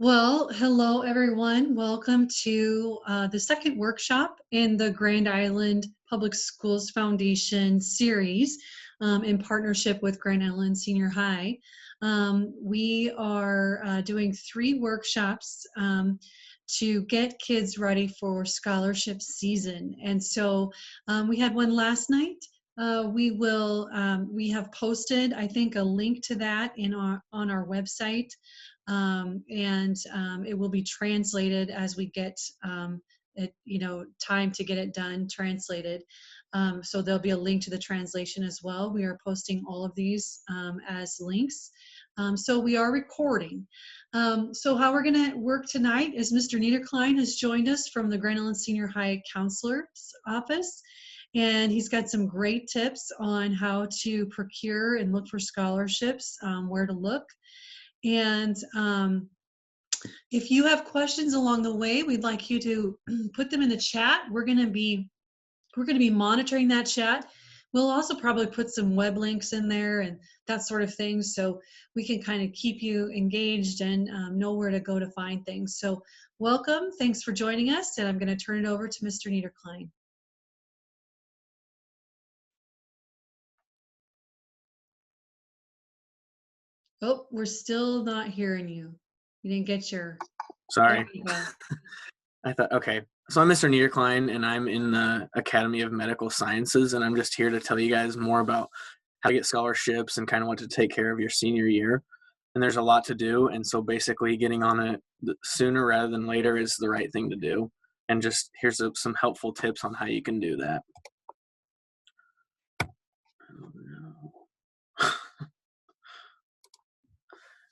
Well, hello everyone. Welcome to the second workshop in the Grand Island Public Schools Foundation series in partnership with Grand Island Senior High. We are doing 3 workshops to get kids ready for scholarship season. And so we had one last night. We have posted, I think, a link to that on our website. It will be translated as we get time to get it done translated. So there'll be a link to the translation as well. We are posting all of these as links. So we are recording. So how we're going to work tonight is Mr. Niederklein has joined us from the Grand Island Senior High Counselor's Office. And he's got some great tips on how to procure and look for scholarships, where to look. And if you have questions along the way, we'd like you to put them in the chat. We're going to be monitoring that chat. We'll also probably put some web links in there and that sort of thing, so we can kind of keep you engaged and know where to go to find things. So welcome. Thanks for joining us, and I'm going to turn it over to Mr. Niederklein. Oh, we're still not hearing you. You didn't get your... Sorry. I thought, okay. So I'm Mr. Niederklein, and I'm in the Academy of Medical Sciences, and I'm just here to tell you guys more about how to get scholarships and kind of what to take care of your senior year. And there's a lot to do, and so basically getting on it sooner rather than later is the right thing to do. And just here's some helpful tips on how you can do that.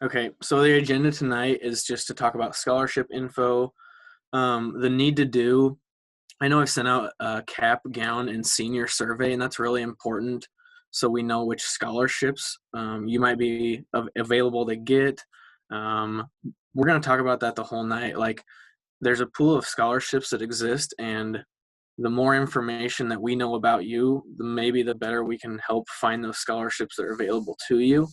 Okay, so the agenda tonight is just to talk about scholarship info, the need to do. I know I've sent out a cap, gown, and senior survey, and that's really important so we know which scholarships you might be available to get. We're going to talk about that the whole night. Like, there's a pool of scholarships that exist, and the more information that we know about you, maybe the better we can help find those scholarships that are available to you.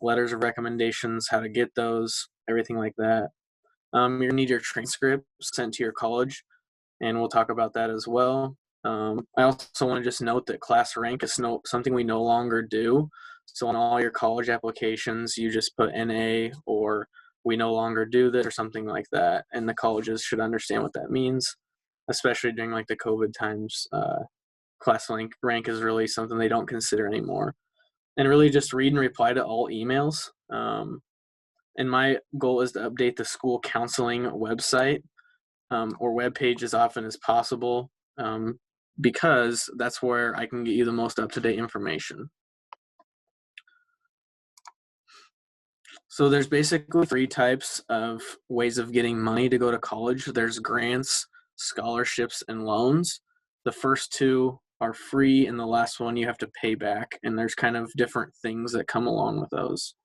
Letters of recommendations, how to get those, everything like that. You're going to need your transcript sent to your college, and we'll talk about that as well. I also want to just note that class rank is something we no longer do. So on all your college applications, you just put NA or we no longer do this or something like that. And the colleges should understand what that means, especially during like the COVID times. Class rank is really something they don't consider anymore. And really just read and reply to all emails. And my goal is to update the school counseling website or web page as often as possible because that's where I can get you the most up-to-date information. So there's basically 3 types of ways of getting money to go to college. There's grants, scholarships, and loans. The first 2 are free, and the last one you have to pay back. And there's kind of different things that come along with those.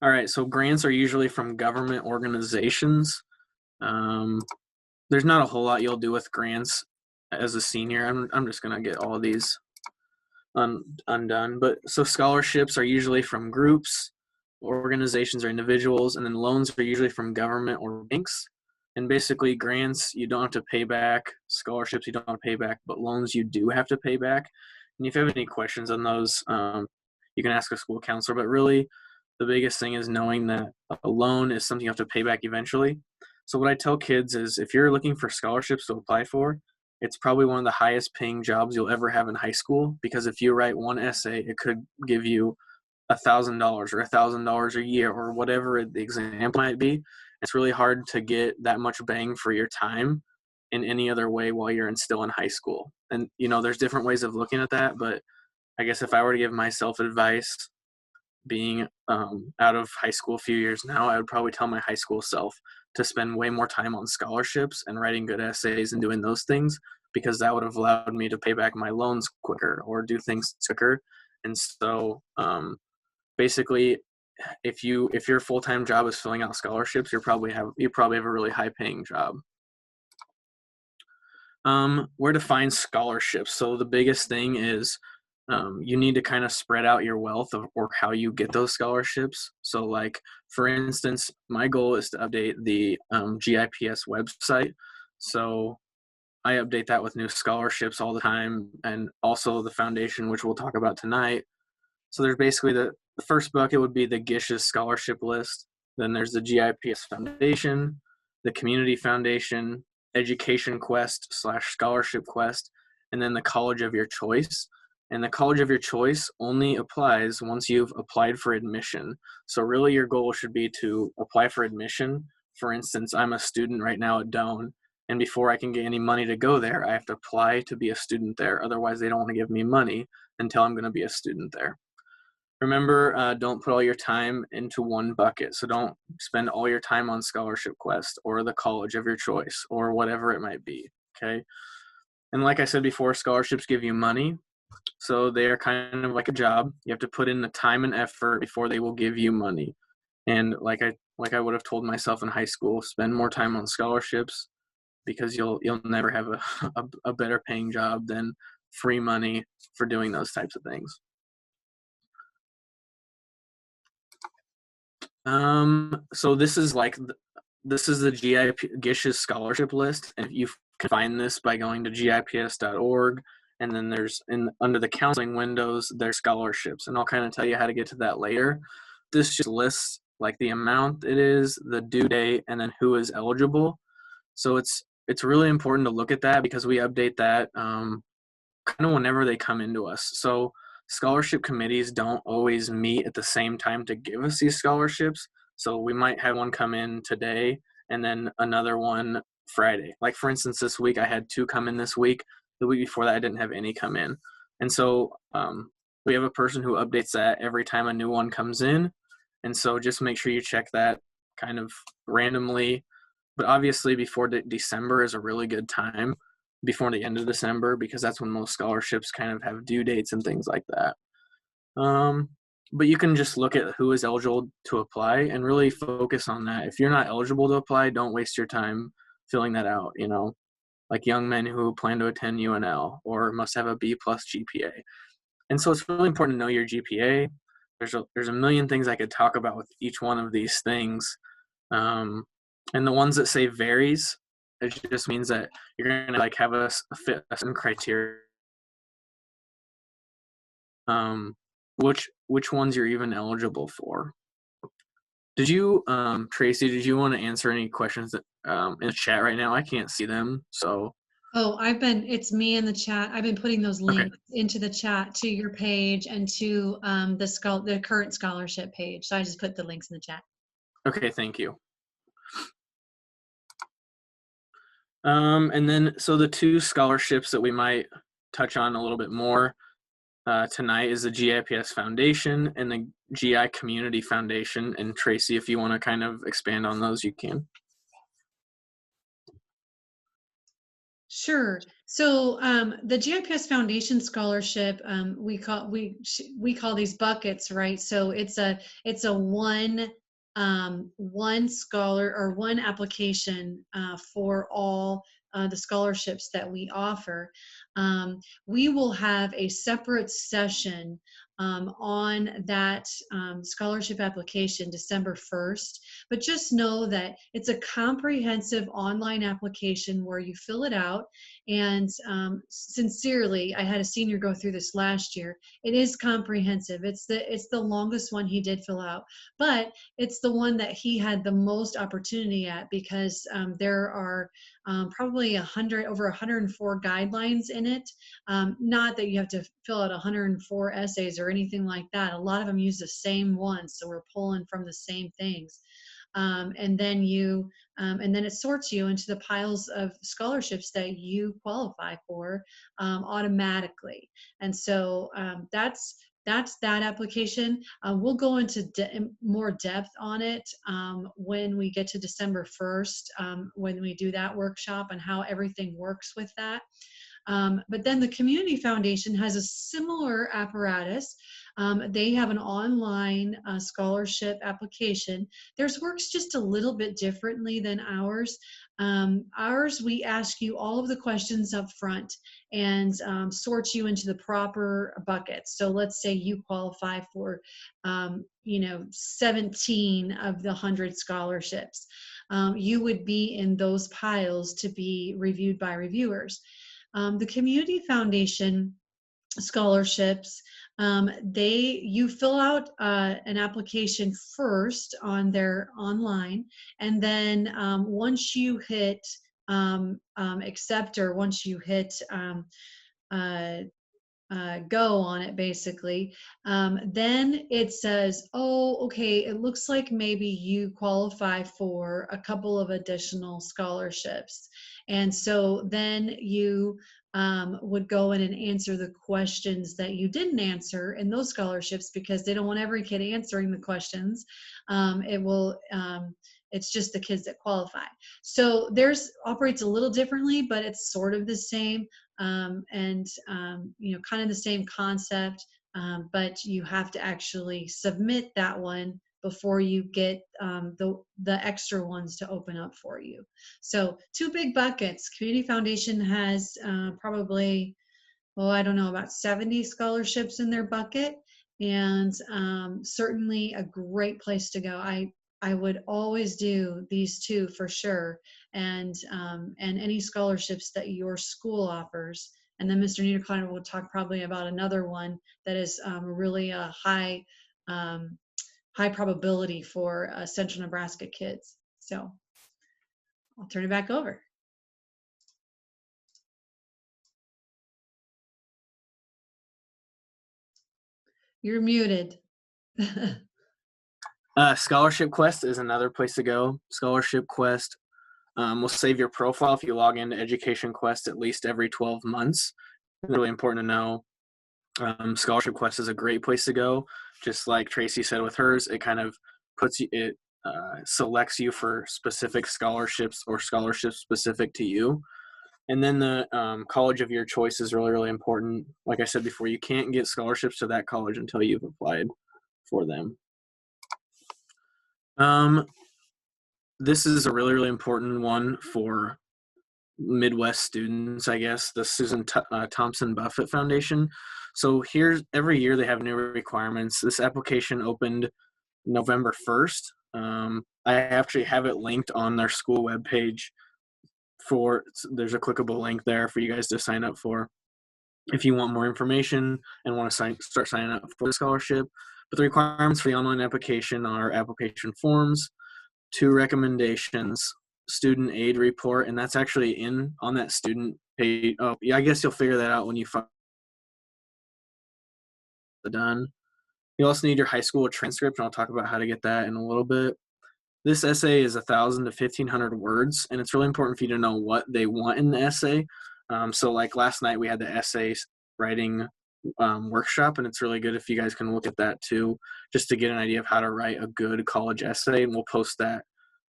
All right, so grants are usually from government organizations. There's not a whole lot you'll do with grants as a senior. I'm just gonna get all of these undone. But so scholarships are usually from groups, organizations, or individuals, and then loans are usually from government or banks. And basically grants you don't have to pay back, scholarships you don't have to pay back, but loans you do have to pay back. And if you have any questions on those, you can ask a school counselor, but really the biggest thing is knowing that a loan is something you have to pay back eventually. So what I tell kids is if you're looking for scholarships to apply for, it's probably one of the highest paying jobs you'll ever have in high school, because if you write one essay, it could give you $1,000 or $1,000 a year or whatever the example might be. It's really hard to get that much bang for your time in any other way while you're still in high school. And, you know, there's different ways of looking at that, but I guess if I were to give myself advice, being out of high school a few years now, I would probably tell my high school self to spend way more time on scholarships and writing good essays and doing those things, because that would have allowed me to pay back my loans quicker or do things quicker. And so basically, if your full-time job is filling out scholarships, you probably have a really high-paying job. Where to find scholarships? So the biggest thing is you need to kind of spread out your wealth or how you get those scholarships. So like, for instance, my goal is to update the GIPS website. So I update that with new scholarships all the time, and also the foundation, which we'll talk about tonight. So there's basically the first bucket would be the GISH's scholarship list. Then there's the GIPS Foundation, the Community Foundation, Education Quest / Scholarship Quest, and then the College of your choice. And the college of your choice only applies once you've applied for admission. So really your goal should be to apply for admission. For instance, I'm a student right now at Doane, and before I can get any money to go there, I have to apply to be a student there. Otherwise, they don't want to give me money until I'm going to be a student there. Remember, don't put all your time into one bucket. So don't spend all your time on Scholarship Quest or the college of your choice or whatever it might be, okay? And like I said before, scholarships give you money. So they are kind of like a job. You have to put in the time and effort before they will give you money. And like I would have told myself in high school, spend more time on scholarships, because you'll never have a better paying job than free money for doing those types of things. So this is the GISH's scholarship list, and you can find this by going to gips.org, and then there's under the counseling windows, there's scholarships, and I'll kind of tell you how to get to that later. This just lists like the amount it is, the due date, and then who is eligible. So it's really important to look at that, because we update that kind of whenever they come into us. So scholarship committees don't always meet at the same time to give us these scholarships. So we might have one come in today and then another one Friday. Like for instance, this week I had 2 come in this week. The week before that I didn't have any come in. And so we have a person who updates that every time a new one comes in. And so just make sure you check that kind of randomly. But obviously before December is a really good time, before the end of December, because that's when most scholarships kind of have due dates and things like that. But you can just look at who is eligible to apply and really focus on that. If you're not eligible to apply, don't waste your time filling that out, like young men who plan to attend UNL or must have a B+ GPA. And so it's really important to know your GPA. There's a million things I could talk about with each one of these things. And the ones that say varies, it just means that you're going to like have a fit a certain criteria. Which ones you're even eligible for. Did you, Tracy, did you want to answer any questions that in the chat right now? I can't see them, so. Oh, it's me in the chat. I've been putting those links into the chat to your page and to the current scholarship page. So I just put the links in the chat. Okay, thank you. And then, so the 2 scholarships that we might touch on a little bit more tonight is the GIPS Foundation and the GI Community Foundation. And Tracy, if you want to kind of expand on those, you can. Sure. So the GIPS Foundation scholarship, we call these buckets, right? So it's a one scholar or one application for all the scholarships that we offer. We will have a separate session on that scholarship application December 1st, but just know that it's a comprehensive online application where you fill it out. And sincerely, I had a senior go through this last year. It is comprehensive. It's the longest one he did fill out, but it's the one that he had the most opportunity at, because there are probably over 104 guidelines in it. Not that you have to fill out 104 essays or anything like that. A lot of them use the same ones, so we're pulling from the same things. And then it sorts you into the piles of scholarships that you qualify for automatically. And so that's that application. We'll go into more depth on it when we get to December 1st, when we do that workshop and how everything works with that. But then the Community Foundation has a similar apparatus. They have an online scholarship application. Theirs works just a little bit differently than ours. Ours, we ask you all of the questions up front and sort you into the proper buckets. So let's say you qualify for, 17 of the 100 scholarships. You would be in those piles to be reviewed by reviewers. The Community Foundation scholarships, you fill out an application first on their online, and then once you hit accept, or once you hit uh, go on it, basically, then it says, oh, okay, it looks like maybe you qualify for a couple of additional scholarships. And so then you would go in and answer the questions that you didn't answer in those scholarships, because they don't want every kid answering the questions. It's just the kids that qualify. So theirs operates a little differently, but it's sort of the same. Kind of the same concept, but you have to actually submit that one before you get the extra ones to open up for you. So 2 big buckets. Community Foundation has probably, I don't know, about 70 scholarships in their bucket, and certainly a great place to go. I would always do these 2 for sure, and any scholarships that your school offers. And then Mr. Niederklein will talk probably about another one that is really a high probability for Central Nebraska kids. So I'll turn it back over. You're muted. Scholarship Quest is another place to go. Scholarship Quest will save your profile if you log into Education Quest at least every 12 months. It's really important to know. Scholarship Quest is a great place to go. Just like Tracy said with hers, it kind of selects you for specific scholarships or scholarships specific to you. And then the college of your choice is really, really important. Like I said before, you can't get scholarships to that college until you've applied for them. This is a really, really important one for Midwest students, I guess, the Susan Thompson Buffett Foundation. So every year they have new requirements. This application opened November 1st. I actually have it linked on their school webpage. There's a clickable link there for you guys to sign up for if you want more information and want to start signing up for the scholarship. But the requirements for the online application are application forms, 2 recommendations, student aid report, and that's actually on that student page. Oh, yeah, I guess you'll figure that out when you find it done. You also need your high school transcript, and I'll talk about how to get that in a little bit. This essay is 1,000 to 1,500 words, and it's really important for you to know what they want in the essay. So like last night we had the essay writing workshop, and it's really good if you guys can look at that too, just to get an idea of how to write a good college essay, and we'll post that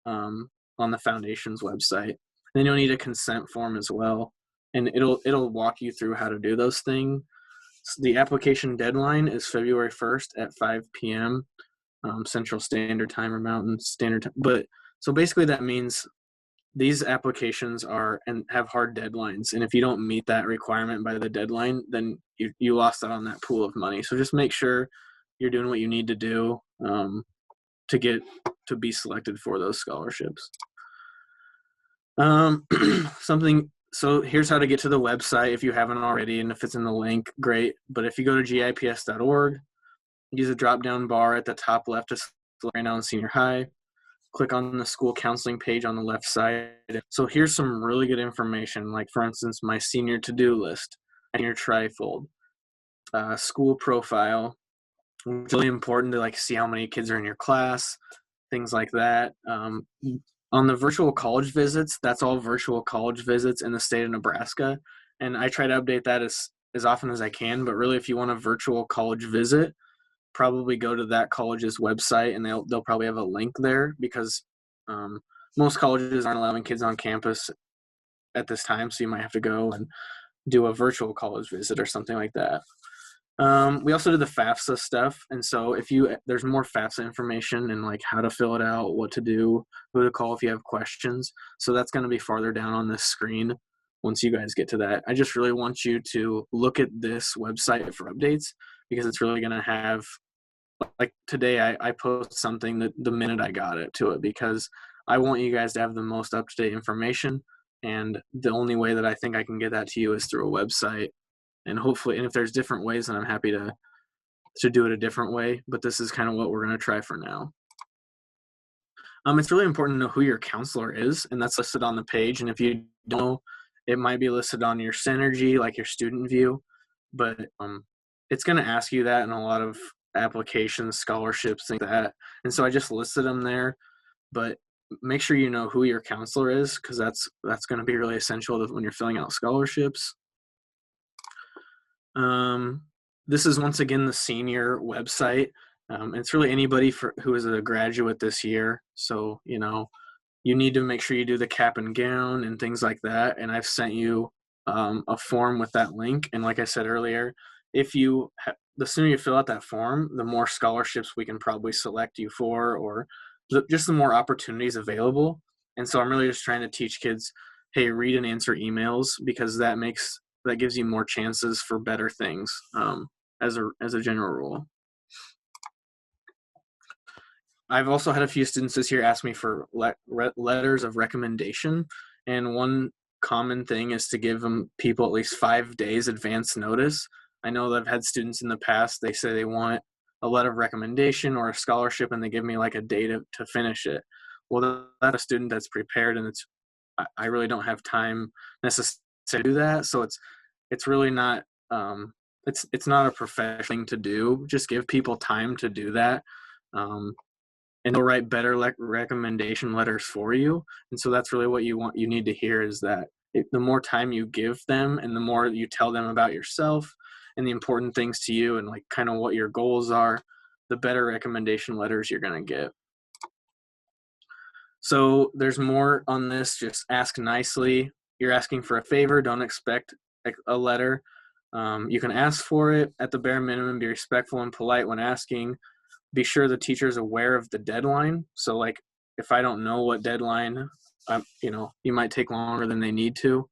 on the foundation's website. And then you'll need a consent form as well, and it'll walk you through how to do those things. So the application deadline is February 1st at 5 p.m. Central Standard Time or Mountain Standard Time. But so basically that means these applications have hard deadlines, and if you don't meet that requirement by the deadline, then you lost out on that pool of money. So just make sure you're doing what you need to do to be selected for those scholarships. So here's how to get to the website if you haven't already, and if it's in the link, great. But if you go to gips.org, use the drop-down bar at the top left to select right now in senior high. Click on the school counseling page on the left side. So here's some really good information, like for instance, my senior to-do list, senior trifold, school profile. It's really important to see how many kids are in your class, things like that. On the virtual college visits, that's all virtual college visits in the state of Nebraska. And I try to update that as often as I can. But really, if you want a virtual college visit, probably go to that college's website, and they'll probably have a link there, because most colleges aren't allowing kids on campus at this time. So you might have to go and do a virtual college visit or something like that. We also did the FAFSA stuff, and so there's more FAFSA information and like how to fill it out, what to do, who to call if you have questions. So that's going to be farther down on this screen once you guys get to that. I just really want you to look at this website for updates because it's really going to have, like today I post something that the minute I got it to it because I want you guys to have the most up-to-date information, and the only way that I think I can get that to you is through a website. And hopefully, and if there's different ways, then I'm happy to do it a different way. But this is kind of what we're going to try for now. It's really important to know who your counselor is, and that's listed on the page. And if you don't know, it might be listed on your Synergy, like your student view. But it's going to ask you that in a lot of applications, scholarships, things like that. And so I just listed them there. But make sure you know who your counselor is because that's going to be really essential when you're filling out scholarships. This is once again the senior website. It's really anybody who is a graduate this year. So, you need to make sure you do the cap and gown and things like that. And I've sent you a form with that link. And like I said earlier, the sooner you fill out that form, the more scholarships we can probably select you for, or just the more opportunities available. And so I'm really just trying to teach kids, hey, read and answer emails because that gives you more chances for better things as a general rule. I've also had a few students this year ask me for letters of recommendation, and one common thing is to give people at least 5 days advance notice. I know that I've had students in the past, they say they want a letter of recommendation or a scholarship, and they give me like a day to finish it. Well, that's a student that's prepared, and I really don't have time necessarily to do that. So it's really not it's not a professional thing to do. Just give people time to do that, and they'll write better recommendation letters for you. And so that's really what you need to hear is that the more time you give them and the more you tell them about yourself and the important things to you and like kind of what your goals are, the better recommendation letters you're going to get. So there's more on this. Just ask nicely. You're asking for a favor. Don't expect a letter. You can ask for it at the bare minimum. Be respectful and polite when asking. Be sure the teacher is aware of the deadline. So like if I don't know what deadline, you might take longer than they need to.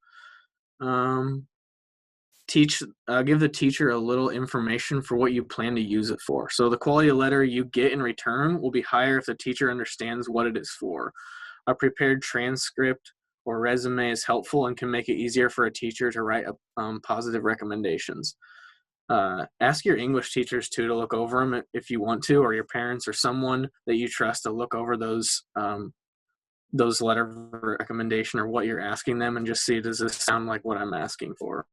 Give the teacher a little information for what you plan to use it for. So the quality of letter you get in return will be higher if the teacher understands what it is for. A prepared transcript or resume is helpful and can make it easier for a teacher to write positive recommendations. Ask your English teachers too to look over them if you want to, or your parents or someone that you trust to look over those letter of recommendation or what you're asking them and just see, does this sound like what I'm asking for?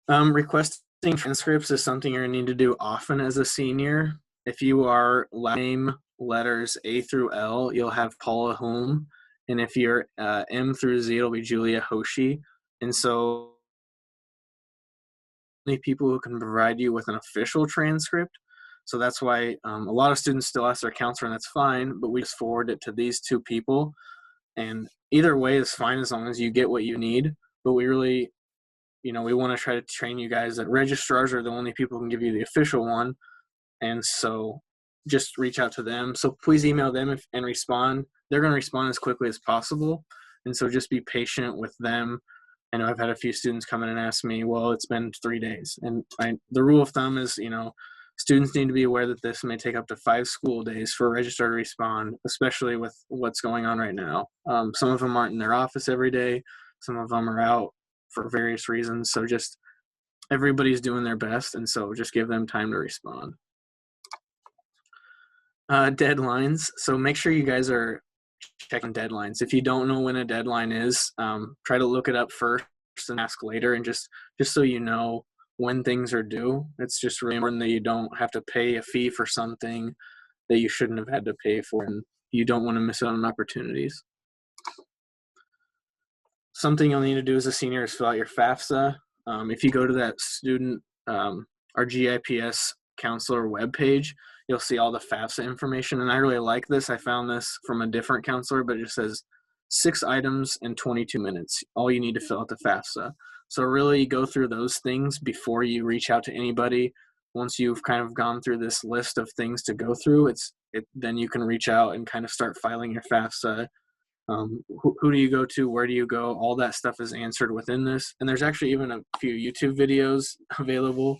Requesting transcripts is something you're going to need to do often as a senior. If you are name letters A through L, you'll have Paula Holm. And if you're M through Z, it'll be Julia Hoshi. And so many people who can provide you with an official transcript. So that's why a lot of students still ask their counselor, and that's fine, but we just forward it to these two people. And either way is fine as long as you get what you need. But we really, we want to try to train you guys that registrars are the only people who can give you the official one. And so just reach out to them. So please email them and respond. They're going to respond as quickly as possible. And so just be patient with them. I know I've had a few students come in and ask me, well, it's been 3 days. And the rule of thumb is, students need to be aware that this may take up to 5 school days for a registrar to respond, especially with what's going on right now. Some of them aren't in their office every day. Some of them are out for various reasons. So just everybody's doing their best. And so just give them time to respond. Deadlines. So make sure you guys are checking deadlines. If you don't know when a deadline is, try to look it up first and ask later, and just so you know when things are due. It's just really important that you don't have to pay a fee for something that you shouldn't have had to pay for, and you don't want to miss out on opportunities. Something you'll need to do as a senior is fill out your FAFSA. If you go to that student, our GIPS counselor webpage, you'll see all the FAFSA information. And I really like this. I found this from a different counselor, but it just says 6 items in 22 minutes, all you need to fill out the FAFSA. So really go through those things before you reach out to anybody. Once you've kind of gone through this list of things to go through, then you can reach out and kind of start filing your FAFSA. Who do you go to? Where do you go? All that stuff is answered within this. And there's actually even a few YouTube videos available.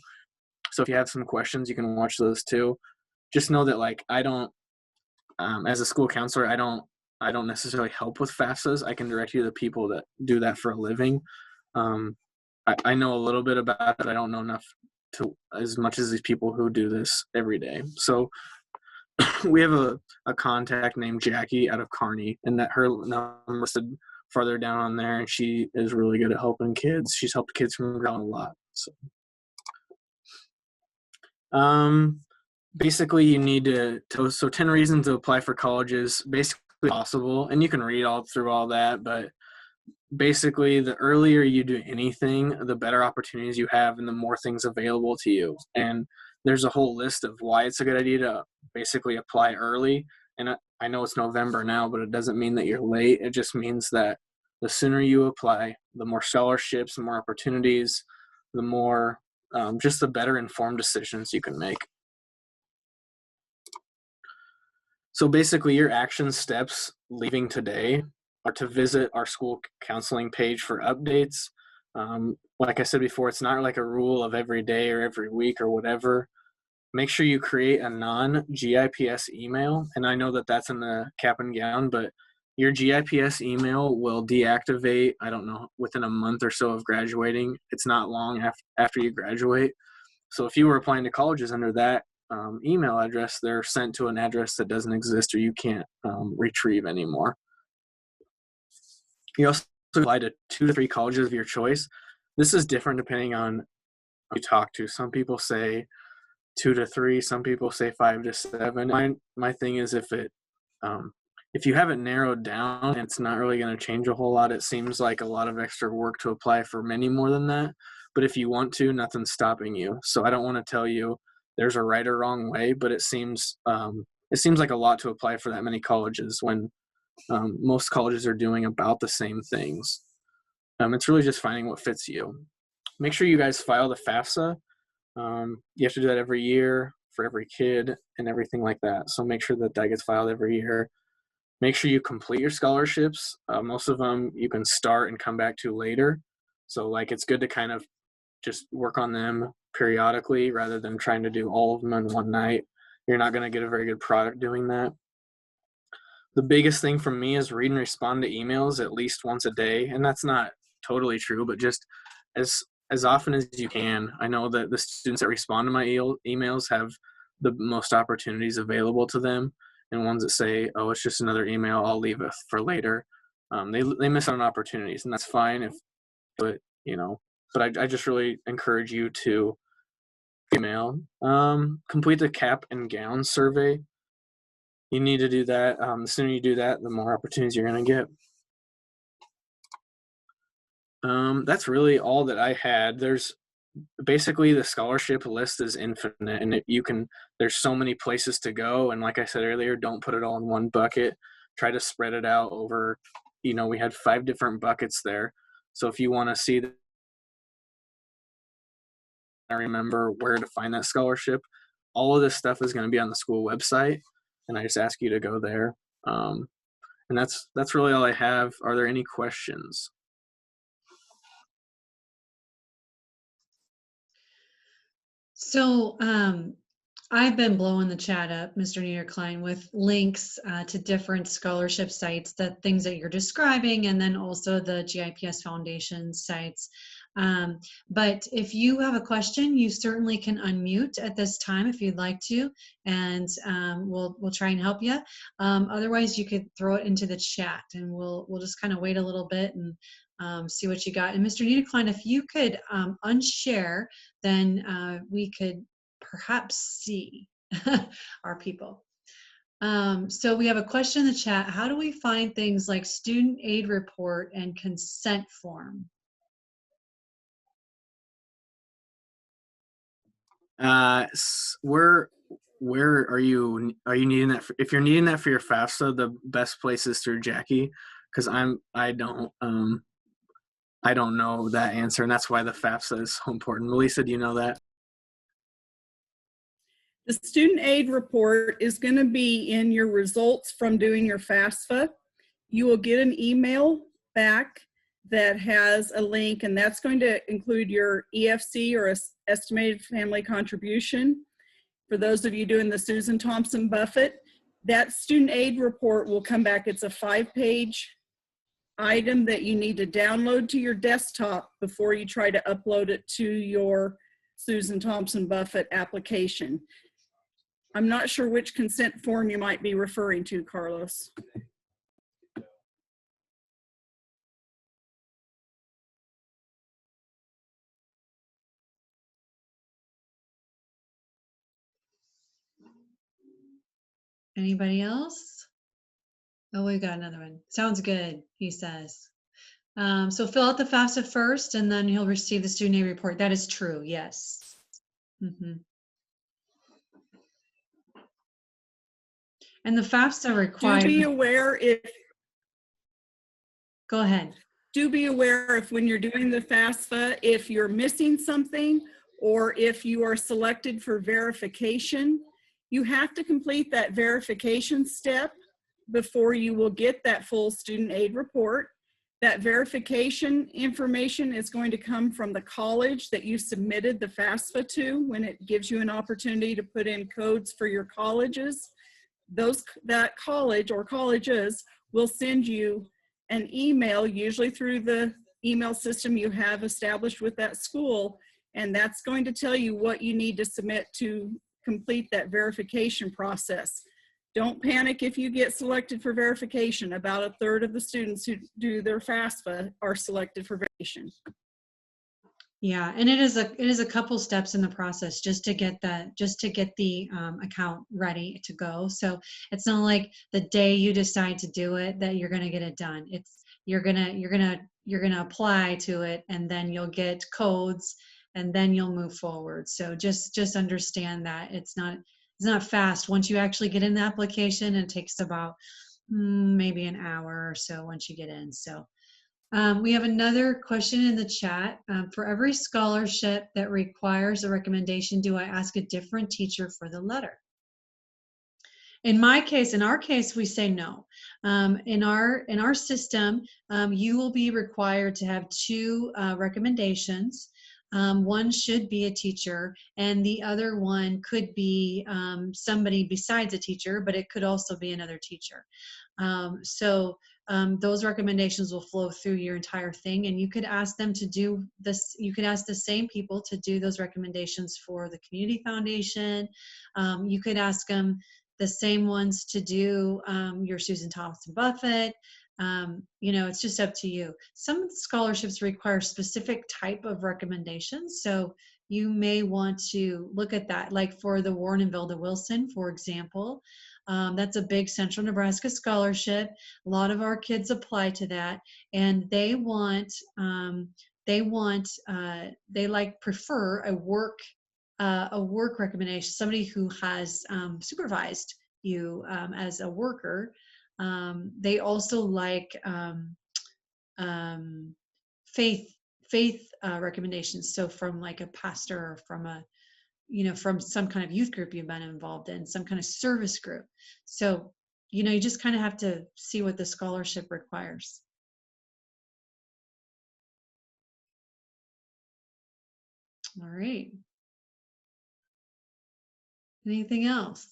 So if you have some questions, you can watch those too. Just know that like I don't, as a school counselor, I don't necessarily help with FAFSAs. I can direct you to the people that do that for a living. I know a little bit about it. I don't know enough to as much as these people who do this every day. So we have a contact named Jackie out of Kearney, and that her number listed farther down on there, and she is really good at helping kids. She's helped kids from ground a lot. So basically you need so 10 reasons to apply for colleges, basically possible, and you can read all through all that, but basically the earlier you do anything, the better opportunities you have and the more things available to you. And there's a whole list of why it's a good idea to basically apply early. And I know it's November now, but it doesn't mean that you're late. It just means that the sooner you apply, the more scholarships, the more opportunities, the more just the better informed decisions you can make. So basically your action steps leaving today are to visit our school counseling page for updates. Like I said before, it's not like a rule of every day or every week or whatever. Make sure you create a non-GIPS email. And I know that that's in the cap and gown, but your GIPS email will deactivate, I don't know, within a month or so of graduating. It's not long after you graduate. So if you were applying to colleges under that email address, they're sent to an address that doesn't exist or you can't retrieve anymore. You also apply to 2 to 3 colleges of your choice. This is different depending on who you talk to. Some people say 2 to 3. Some people say 5 to 7. My thing is if you have it narrowed down and it's not really going to change a whole lot, it seems like a lot of extra work to apply for many more than that. But if you want to, nothing's stopping you. So I don't want to tell you there's a right or wrong way, but it seems like a lot to apply for that many colleges when most colleges are doing about the same things. It's really just finding what fits you. Make sure you guys file the FAFSA. You have to do that every year for every kid and everything like that. So make sure that gets filed every year. Make sure you complete your scholarships. Most of them you can start and come back to later. So like it's good to kind of just work on them periodically rather than trying to do all of them in one night. You're not going to get a very good product doing that. The biggest thing from me is read and respond to emails at least once a day. And that's not totally true, but just as often as you can. I know that the students that respond to my emails have the most opportunities available to them, and ones that say, oh, it's just another email, I'll leave it for later. They miss out on opportunities, and that's fine. But I just really encourage you to email. Complete the cap and gown survey. You need to do that. The sooner you do that, the more opportunities you're going to get. That's really all that I had. There's basically the scholarship list is infinite, and there's so many places to go. And like I said earlier, don't put it all in one bucket. Try to spread it out over, we had 5 different buckets there. So if you want to see I remember where to find that scholarship, all of this stuff is going to be on the school website, and I just ask you to go there. And that's really all I have. Are there any questions? So I've been blowing the chat up, Mr. Niederklein, with links to different scholarship sites, the things that you're describing, and then also the GIPS Foundation sites. But if you have a question, you certainly can unmute at this time if you'd like to, and we'll try and help you. Otherwise, you could throw it into the chat, and we'll just kind of wait a little bit and see what you got. And Mr. Niederklein, if you could unshare, then we could perhaps see our people. So we have a question in the chat. How do we find things like student aid report and consent form? Where are you needing that if you're needing that for your FAFSA, the best place is through Jackie, because I don't know that answer, and that's why the FAFSA is so important. Melissa, do you know that? The student aid report is going to be in your results from doing your FAFSA. You will get an email back that has a link, and that's going to include your EFC, or estimated family contribution. For those of you doing the Susan Thompson Buffett, that student aid report will come back. It's a 5-page item that you need to download to your desktop before you try to upload it to your Susan Thompson Buffett application. I'm not sure which consent form you might be referring to, Carlos. Anybody else? Oh, we got another one. Sounds good, he says. So fill out the FAFSA first, and then he'll receive the student aid report. That is true, yes. And the FAFSA requires. Do be aware if. Go ahead. Do be aware if when you're doing the FAFSA, if you're missing something or if you are selected for verification, you have to complete that verification step before you will get that full student aid report. That verification information is going to come from the college that you submitted the FAFSA to when it gives you an opportunity to put in codes for your colleges. That college or colleges will send you an email, usually through the email system you have established with that school, and that's going to tell you what you need to submit to complete that verification process. Don't panic if you get selected for verification. About 1/3 of the students who do their FAFSA are selected for verification. Yeah, and it is a couple steps in the process just to get the account ready to go. So it's not like the day you decide to do it that you're going to get it done. It's you're gonna apply to it, and then you'll get codes, and then you'll move forward. So just understand that it's not fast. Once you actually get in the application, it takes about maybe an hour or so once you get in. So. We have another question in the chat. For every scholarship that requires a recommendation, do I ask a different teacher for the letter? In our case, we say no. In our system, you will be required to have 2 recommendations. One should be a teacher, and the other one could be somebody besides a teacher, but it could also be another teacher. Those recommendations will flow through your entire thing, and you could ask them to do this. You could ask the same people to do those recommendations for the community foundation. You could ask them the same ones to do your Susan Thompson Buffett. It's just up to you. Some scholarships require specific type of recommendations, so you may want to look at that, like for the Warren and Velda Wilson, for example. That's a big Central Nebraska scholarship. A lot of our kids apply to that, and they prefer a work recommendation, somebody who has supervised you as a worker. They also like faith recommendations. So from like a pastor, or from some kind of youth group you've been involved in, some kind of service group. So, you just kind of have to see what the scholarship requires. All right. Anything else?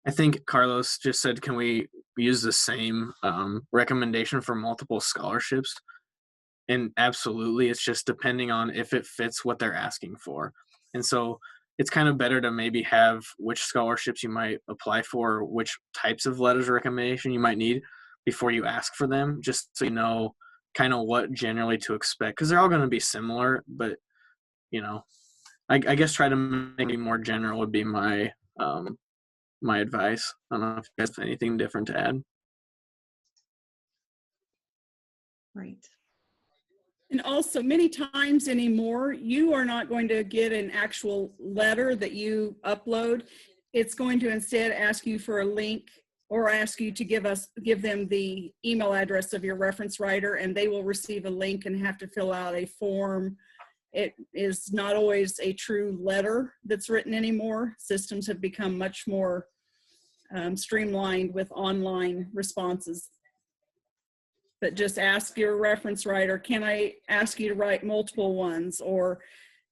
I think Carlos just said, can we use the same recommendation for multiple scholarships? And absolutely, it's just depending on if it fits what they're asking for. And so it's kind of better to maybe have which scholarships you might apply for, which types of letters of recommendation you might need before you ask for them, just so you know kind of what generally to expect, because they're all going to be similar. But I guess try to make it more general would be my my advice. I don't know if you guys have anything different to add. Right. And also, many times anymore, you are not going to get an actual letter that you upload. It's going to instead ask you for a link or ask you to give them the email address of your reference writer, and they will receive a link and have to fill out a form. It is not always a true letter that's written anymore. Systems have become much more streamlined with online responses. But just ask your reference writer, can I ask you to write multiple ones? Or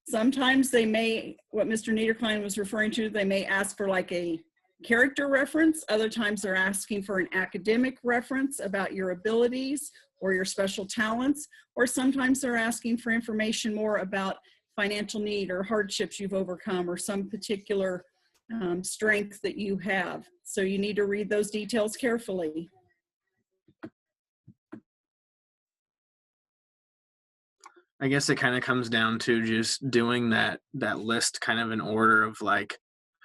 sometimes they may, what Mr. Niederklein was referring to, they may ask for like a character reference. Other times they're asking for an academic reference about your abilities or your special talents. Or sometimes they're asking for information more about financial need or hardships you've overcome or some particular strength that you have. So you need to read those details carefully. I guess it kind of comes down to just doing that list kind of in order of like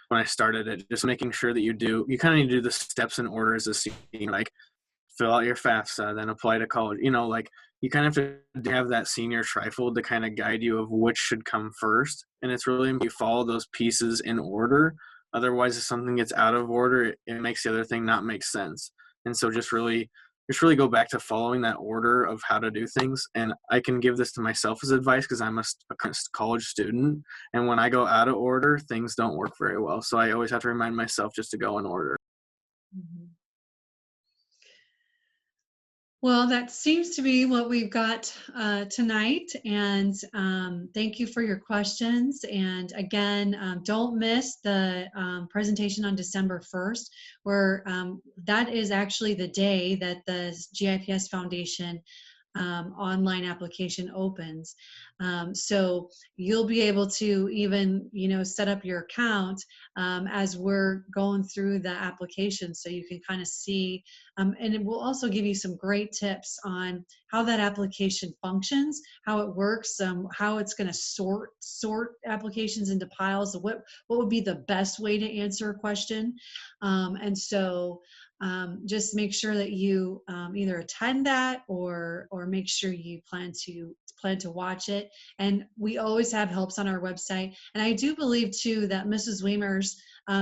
when I started it, just making sure that you kind of need to do the steps in order as a senior, like fill out your FAFSA, then apply to college, you know, like you kind of have to have that senior trifold to kind of guide you of which should come first. And it's really important you follow those pieces in order. Otherwise, if something gets out of order, it makes the other thing not make sense. And so just really go back to following that order of how to do things. And I can give this to myself as advice because I'm a college student. And when I go out of order, things don't work very well. So I always have to remind myself just to go in order. Mm-hmm. Well, that seems to be what we've got tonight. And thank you for your questions. And again, don't miss the presentation on December 1st, where that is actually the day that the GIPS Foundation online application opens. So you'll be able to even, set up your account as we're going through the application, so you can kind of see, and it will also give you some great tips on how that application functions, how it works, how it's going to sort applications into piles, what would be the best way to answer a question. And so just make sure that you either attend that or make sure you plan to watch it. And we always have helps on our website. And I do believe too that Mrs. Weimers,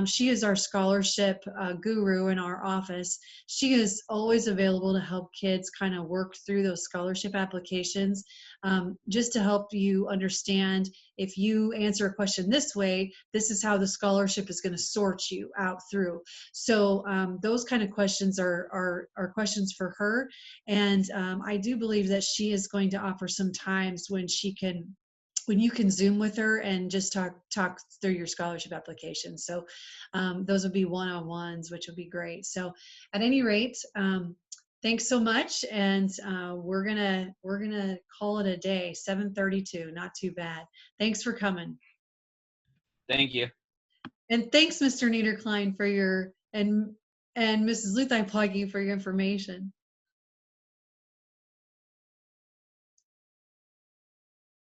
she is our scholarship guru in our office. She is always available to help kids kind of work through those scholarship applications, just to help you understand, if you answer a question this way, this is how the scholarship is going to sort you out through. So those kind of questions are questions for her. And I do believe that she is going to offer some times when you can Zoom with her and just talk through your scholarship application. So those would be one-on-ones, which would be great. So at any rate, thanks so much. And we're gonna call it a day, 7:32, not too bad. Thanks for coming. Thank you. And thanks, Mr. Niederklein, for your, and Mrs. Luthein plugging for your information.